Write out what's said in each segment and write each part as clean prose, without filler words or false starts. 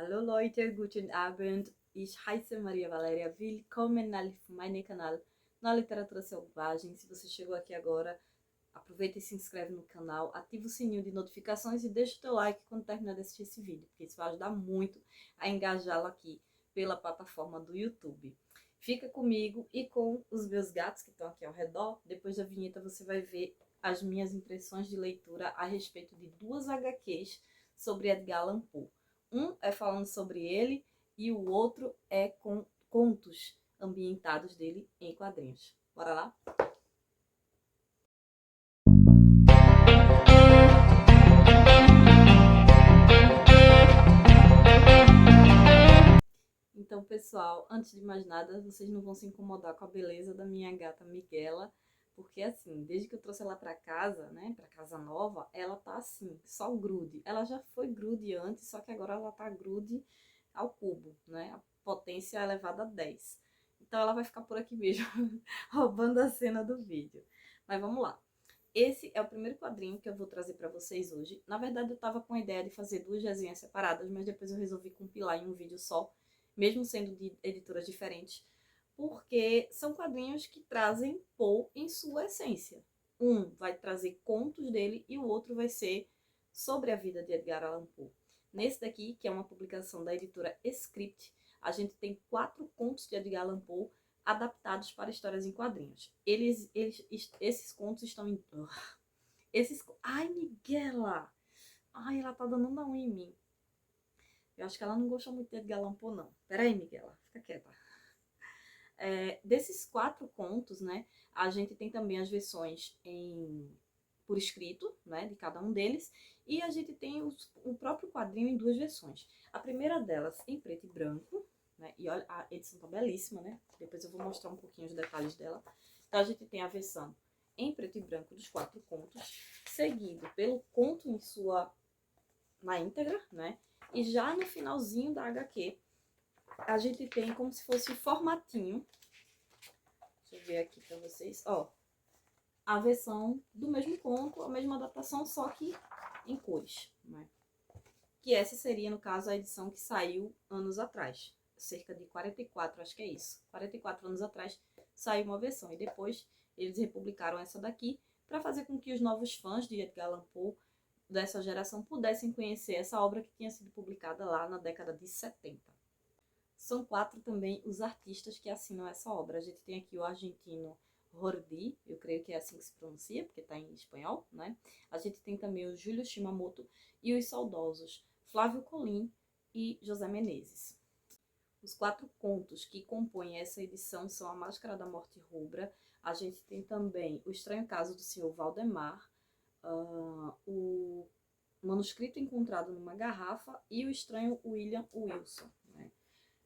Hallo Leute, guten Abend. Ich heiße Maria Valéria. Willkommen auf meinem canal na Literatura Selvagem. Se você chegou aqui agora, aproveita e se inscreve no canal, ativa o sininho de notificações e deixa o teu like quando terminar de assistir esse vídeo, porque isso vai ajudar muito a engajá-lo aqui pela plataforma do YouTube. Fica comigo e com os meus gatos que estão aqui ao redor. Depois da vinheta você vai ver as minhas impressões de leitura a respeito de duas HQs sobre Edgar Allan Poe. Um é falando sobre ele e o outro é com contos ambientados dele em quadrinhos. Bora lá? Então, pessoal, antes de mais nada, vocês não vão se incomodar com a beleza da minha gata Miguela, porque assim, desde que eu trouxe ela pra casa, né, pra casa nova, ela tá assim, só grude. Ela já foi grude antes, só que agora ela tá grude ao cubo, né, a potência elevada a 10. Então ela vai ficar por aqui mesmo, roubando a cena do vídeo. Mas vamos lá. Esse é o primeiro quadrinho que eu vou trazer para vocês hoje. Na verdade, eu tava com a ideia de fazer duas resenhas separadas, mas depois eu resolvi compilar em um vídeo só, mesmo sendo de editoras diferentes, porque são quadrinhos que trazem Poe em sua essência. Um vai trazer contos dele e o outro vai ser sobre a vida de Edgar Allan Poe. Nesse daqui, que é uma publicação da editora Script, a gente tem 4 contos de Edgar Allan Poe adaptados para histórias em quadrinhos. Esses contos estão em... Ai, Miguela! Ai, ela tá dando uma unha em mim. Eu acho que ela não gostou muito de Edgar Allan Poe, não. Peraí, Miguela, fica quieta. Desses 4 contos, né, a gente tem também as versões por escrito, né, de cada um deles, e a gente tem o próprio quadrinho em 2 versões. A primeira delas em preto e branco, né, e olha, a edição tá belíssima, né, depois eu vou mostrar um pouquinho os detalhes dela. Então a gente tem a versão em preto e branco dos 4 contos, seguido pelo conto na íntegra, né, e já no finalzinho da HQ, a gente tem como se fosse um formatinho. Deixa eu ver aqui pra vocês. Ó, a versão do mesmo conto, a mesma adaptação, só que em cores, né? Que essa seria, no caso, a edição que saiu anos atrás. Cerca de 44, acho que é isso. 44 anos atrás saiu uma versão. E depois eles republicaram essa daqui para fazer com que os novos fãs de Edgar Allan Poe dessa geração pudessem conhecer essa obra que tinha sido publicada lá na década de 70. São 4 também os artistas que assinam essa obra. A gente tem aqui o argentino Jordi, eu creio que é assim que se pronuncia, porque está em espanhol, né? A gente tem também o Júlio Shimamoto e os saudosos Flávio Colim e José Menezes. Os 4 contos que compõem essa edição são A Máscara da Morte Rubra, a gente tem também O Estranho Caso do Sr. Valdemar, o Manuscrito Encontrado numa Garrafa e O Estranho William Wilson.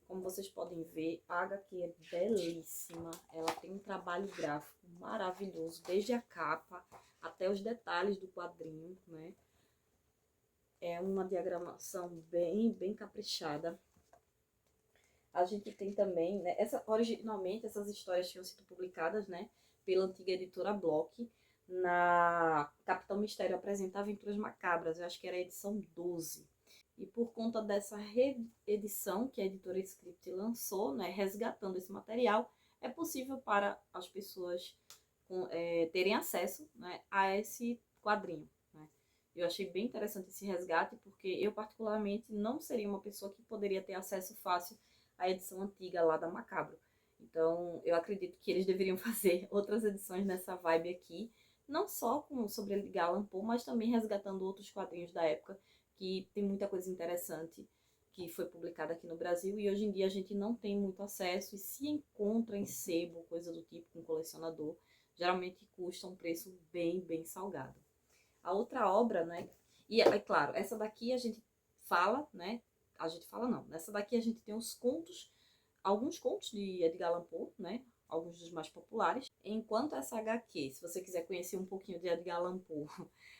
Como vocês podem ver, a HQ é belíssima, ela tem um trabalho gráfico maravilhoso, desde a capa até os detalhes do quadrinho, né? É uma diagramação bem caprichada. A gente tem também, né, originalmente essas histórias tinham sido publicadas, né, pela antiga editora Block, na Capitão Mistério Apresenta Aventuras Macabras, eu acho que era a edição 12. E por conta dessa reedição que a editora Script lançou, né, resgatando esse material, é possível para as pessoas terem acesso, né, a esse quadrinho. Né. Eu achei bem interessante esse resgate, porque eu particularmente não seria uma pessoa que poderia ter acesso fácil à edição antiga lá da Macabro. Então eu acredito que eles deveriam fazer outras edições nessa vibe aqui, não só sobre Edgar Allan Poe, mas também resgatando outros quadrinhos da época, que tem muita coisa interessante que foi publicada aqui no Brasil e hoje em dia a gente não tem muito acesso e se encontra em sebo, coisa do tipo, com colecionador, geralmente custa um preço bem salgado. A outra obra, né, e é claro, essa daqui a gente fala, né, nessa daqui a gente tem os contos, alguns contos de Edgar Allan Poe, né, alguns dos mais populares. Enquanto essa HQ, se você quiser conhecer um pouquinho de Edgar Allan Poe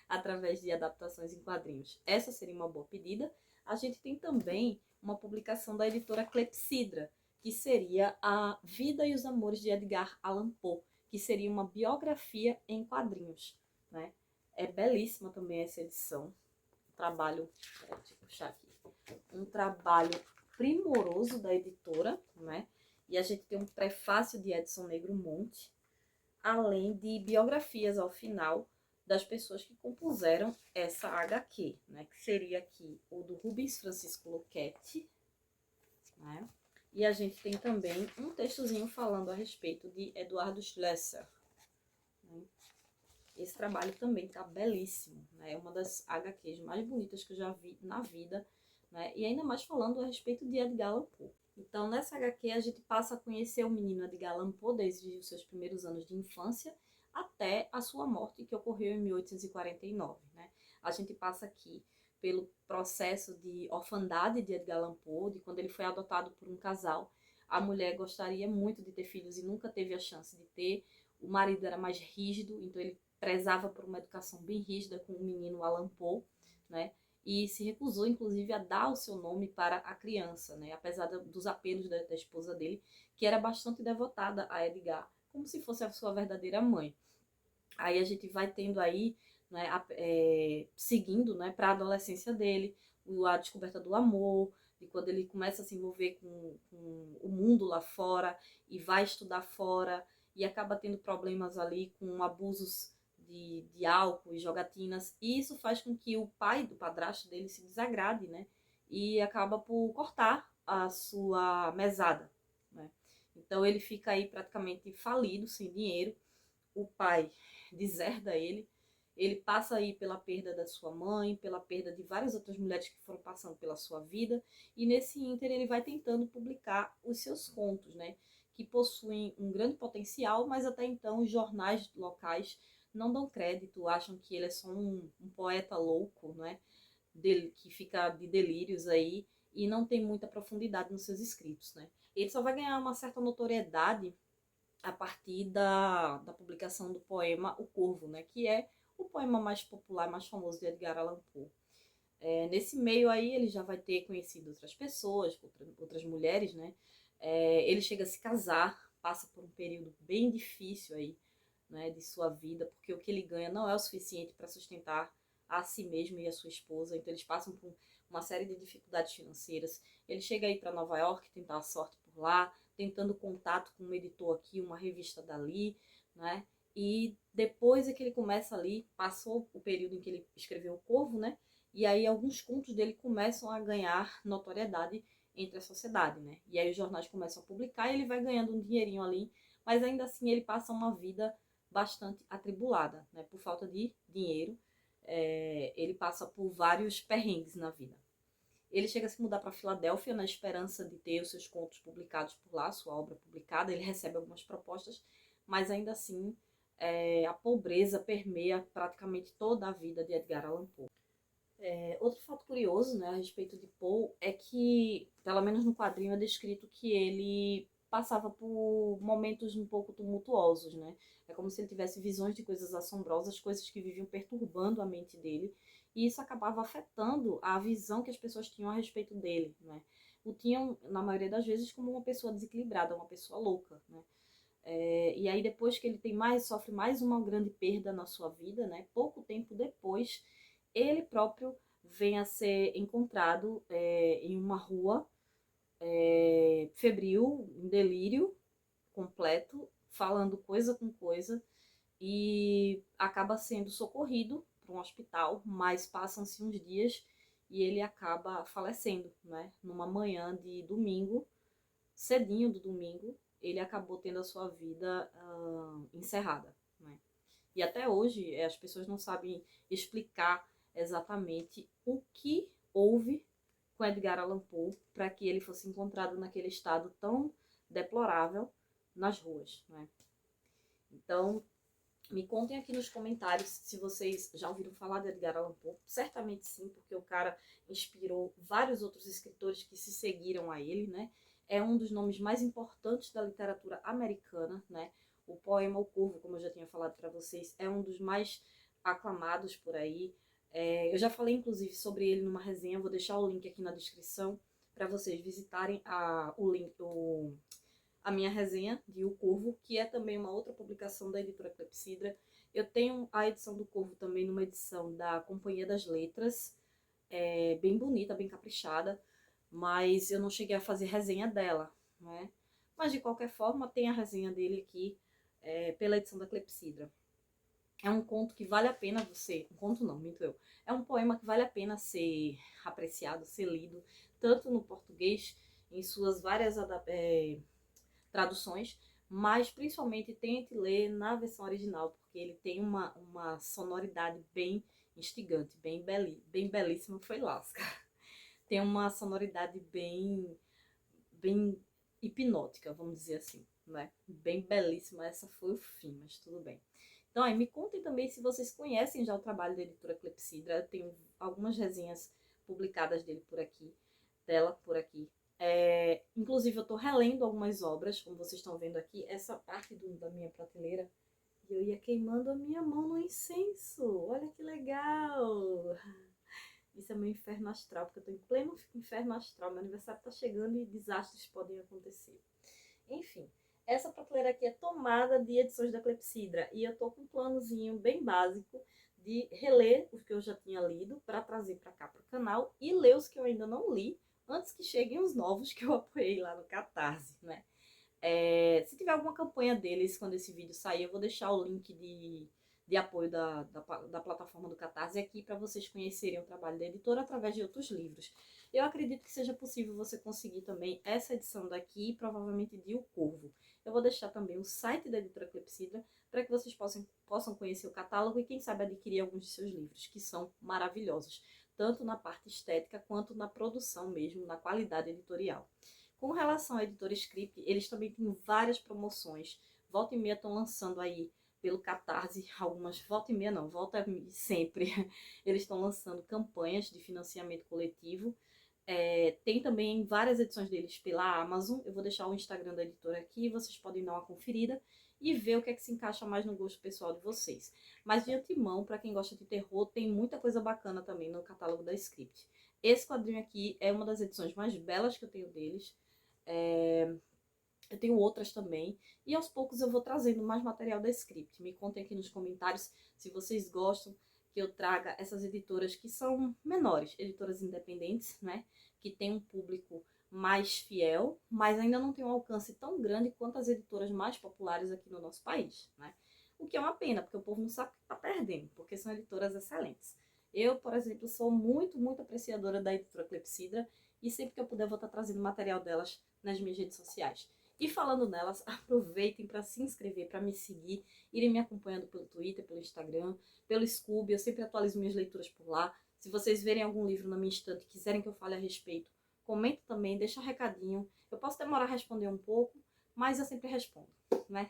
através de adaptações em quadrinhos, essa seria uma boa pedida. A gente tem também uma publicação da editora Clepsydra, que seria A Vida e os Amores de Edgar Allan Poe, que seria uma biografia em quadrinhos, né? É belíssima também essa edição. Trabalho, deixa eu puxar aqui. um trabalho primoroso da editora, né? E a gente tem um prefácio de Edson Negro Monte, além de biografias ao final das pessoas que compuseram essa HQ, né? Que seria aqui o do Rubens Francisco Luchetti, né? E a gente tem também um textozinho falando a respeito de Eduardo Schlesser, né? Esse trabalho também tá belíssimo, né? É uma das HQs mais bonitas que eu já vi na vida, né? E ainda mais falando a respeito de Edgar Allan Poe. Então, nessa HQ, a gente passa a conhecer o menino Edgar Allan Poe desde os seus primeiros anos de infância até a sua morte, que ocorreu em 1849, né? A gente passa aqui pelo processo de orfandade de Edgar Allan Poe, de quando ele foi adotado por um casal. A mulher gostaria muito de ter filhos e nunca teve a chance de ter. O marido era mais rígido, então ele prezava por uma educação bem rígida com o menino Allan Poe, né? E se recusou, inclusive, a dar o seu nome para a criança, né? Apesar dos apelos da esposa dele, que era bastante devotada a Edgar, como se fosse a sua verdadeira mãe. Aí a gente vai tendo aí, né, seguindo, né, para a adolescência dele, a descoberta do amor, de quando ele começa a se envolver com o mundo lá fora e vai estudar fora e acaba tendo problemas ali com abusos de álcool e jogatinas. E isso faz com que o pai do padrasto dele se desagrade, né, e acaba por cortar a sua mesada, né. Então ele fica aí praticamente falido, sem dinheiro. O pai deserda ele, ele passa aí pela perda da sua mãe, pela perda de várias outras mulheres que foram passando pela sua vida, e nesse ínter ele vai tentando publicar os seus contos, né, que possuem um grande potencial, mas até então os jornais locais não dão crédito, acham que ele é só um poeta louco, né, que fica de delírios aí, e não tem muita profundidade nos seus escritos, né. Ele só vai ganhar uma certa notoriedade a partir da publicação do poema O Corvo, né, que é o poema mais popular, mais famoso de Edgar Allan Poe. Nesse meio aí ele já vai ter conhecido outras pessoas, outras mulheres, né? Ele chega a se casar, passa por um período bem difícil aí, né, de sua vida, porque o que ele ganha não é o suficiente para sustentar a si mesmo e a sua esposa, então eles passam por uma série de dificuldades financeiras. Ele chega aí para Nova York, tentar a sorte por lá, tentando contato com um editor aqui, uma revista dali, né? E depois é que ele começa ali, passou o período em que ele escreveu O Corvo, né? E aí alguns contos dele começam a ganhar notoriedade entre a sociedade, né? E aí os jornais começam a publicar e ele vai ganhando um dinheirinho ali, mas ainda assim ele passa uma vida bastante atribulada, né? Por falta de dinheiro, ele passa por vários perrengues na vida. Ele chega a se mudar para Filadélfia na esperança de ter os seus contos publicados por lá, sua obra publicada. Ele recebe algumas propostas, mas ainda assim a pobreza permeia praticamente toda a vida de Edgar Allan Poe. Outro fato curioso, né, a respeito de Poe é que, pelo menos no quadrinho, é descrito que ele passava por momentos um pouco tumultuosos, né? É como se ele tivesse visões de coisas assombrosas, coisas que viviam perturbando a mente dele, e isso acabava afetando a visão que as pessoas tinham a respeito dele, né? O tinham, na maioria das vezes, como uma pessoa desequilibrada, uma pessoa louca, né? E aí depois que ele sofre mais uma grande perda na sua vida, né? Pouco tempo depois, ele próprio vem a ser encontrado em uma rua, febril, em delírio completo, falando coisa com coisa, e acaba sendo socorrido para um hospital, mas passam-se uns dias e ele acaba falecendo, né? Numa manhã de domingo, cedinho do domingo, ele acabou tendo a sua vida encerrada, né? E até hoje as pessoas não sabem explicar exatamente o que houve com Edgar Allan Poe para que ele fosse encontrado naquele estado tão deplorável nas ruas, né? Então, me contem aqui nos comentários se vocês já ouviram falar de Edgar Allan Poe. Certamente sim, porque o cara inspirou vários outros escritores que se seguiram a ele, né? É um dos nomes mais importantes da literatura americana, né? O poema O Corvo, como eu já tinha falado para vocês, é um dos mais aclamados por aí. Eu já falei, inclusive, sobre ele numa resenha. Vou deixar o link aqui na descrição para vocês visitarem a minha resenha de O Corvo, que é também uma outra publicação da editora Clepsydra. Eu tenho a edição do Corvo também numa edição da Companhia das Letras, é bem bonita, bem caprichada, mas eu não cheguei a fazer resenha dela, né? Mas de qualquer forma, tem a resenha dele aqui pela edição da Clepsidra. É um conto que vale a pena você... Um conto não, minto eu. É um poema que vale a pena ser apreciado, ser lido, tanto no português, em suas várias traduções, mas principalmente tente ler na versão original, porque ele tem uma sonoridade bem instigante, bem belíssima, foi lasca. Tem uma sonoridade bem hipnótica, vamos dizer assim, né? Bem belíssima, essa foi o fim, mas tudo bem. Então, aí, me contem também se vocês conhecem já o trabalho da editora Clepsidra. Eu tenho algumas resenhas publicadas dela por aqui. Inclusive, eu estou relendo algumas obras, como vocês estão vendo aqui. Essa parte da minha prateleira, e eu ia queimando a minha mão no incenso. Olha que legal! Isso é meu inferno astral, porque eu estou em pleno inferno astral. Meu aniversário está chegando e desastres podem acontecer. Enfim, essa prateleira aqui é tomada de edições da Clepsidra. E eu tô com um planozinho bem básico de reler os que eu já tinha lido para trazer para cá para o canal e ler os que eu ainda não li antes que cheguem os novos que eu apoiei lá no Catarse, né? Se tiver alguma campanha deles quando esse vídeo sair, eu vou deixar o link de apoio da plataforma do Catarse aqui para vocês conhecerem o trabalho da editora através de outros livros. Eu acredito que seja possível você conseguir também essa edição daqui e provavelmente de O Corvo. Eu vou deixar também o site da editora Clepsidra para que vocês possam conhecer o catálogo e quem sabe adquirir alguns de seus livros, que são maravilhosos, tanto na parte estética quanto na produção mesmo, na qualidade editorial. Com relação à editora Script, eles também têm várias promoções. Volta e meia estão lançando aí pelo Catarse, algumas, volta e meia não, volta sempre. Eles estão lançando campanhas de financiamento coletivo. Tem também várias edições deles pela Amazon. Eu vou deixar o Instagram da editora aqui, vocês podem dar uma conferida e ver o que é que se encaixa mais no gosto pessoal de vocês. Mas de antemão, para quem gosta de terror, tem muita coisa bacana também no catálogo da Script. Esse quadrinho aqui é uma das edições mais belas que eu tenho deles. Eu tenho outras também. E aos poucos eu vou trazendo mais material da Script. Me contem aqui nos comentários se vocês gostam que eu traga essas editoras que são menores, editoras independentes, né? Que tem um público mais fiel, mas ainda não tem um alcance tão grande quanto as editoras mais populares aqui no nosso país, né? O que é uma pena, porque o povo não sabe o que está perdendo, porque são editoras excelentes. Eu, por exemplo, sou muito apreciadora da editora Clepsidra e sempre que eu puder vou estar trazendo material delas nas minhas redes sociais. E falando nelas, aproveitem para se inscrever, para me seguir, irem me acompanhando pelo Twitter, pelo Instagram, pelo Scoob, eu sempre atualizo minhas leituras por lá. Se vocês verem algum livro na minha estante e quiserem que eu fale a respeito, comenta também, deixa um recadinho. Eu posso demorar a responder um pouco, mas eu sempre respondo, né?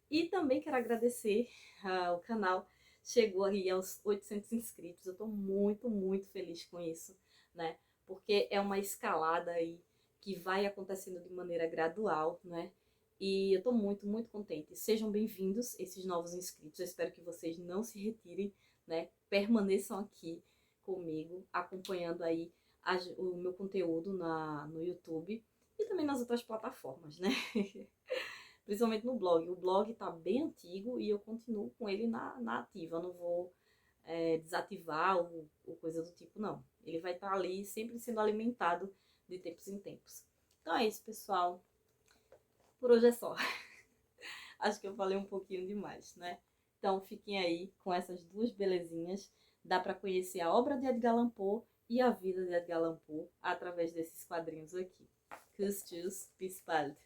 E também quero agradecer ao canal, chegou aí aos 800 inscritos. Eu estou muito feliz com isso, né? Porque é uma escalada aí que vai acontecendo de maneira gradual, né? E eu estou muito contente. Sejam bem-vindos esses novos inscritos. Eu espero que vocês não se retirem, né? Permaneçam aqui comigo, acompanhando aí o meu conteúdo no YouTube e também nas outras plataformas, né? Principalmente no blog. O blog tá bem antigo e eu continuo com ele na ativa. Eu não vou desativar ou coisa do tipo, não. Ele vai estar ali sempre sendo alimentado de tempos em tempos. Então é isso, pessoal. Por hoje é só. Acho que eu falei um pouquinho demais, né? Então fiquem aí com essas duas belezinhas. Dá para conhecer a obra de Edgar Allan Poe e a vida de Edgar Allan Poe através desses quadrinhos aqui. Tschüss, bis bald.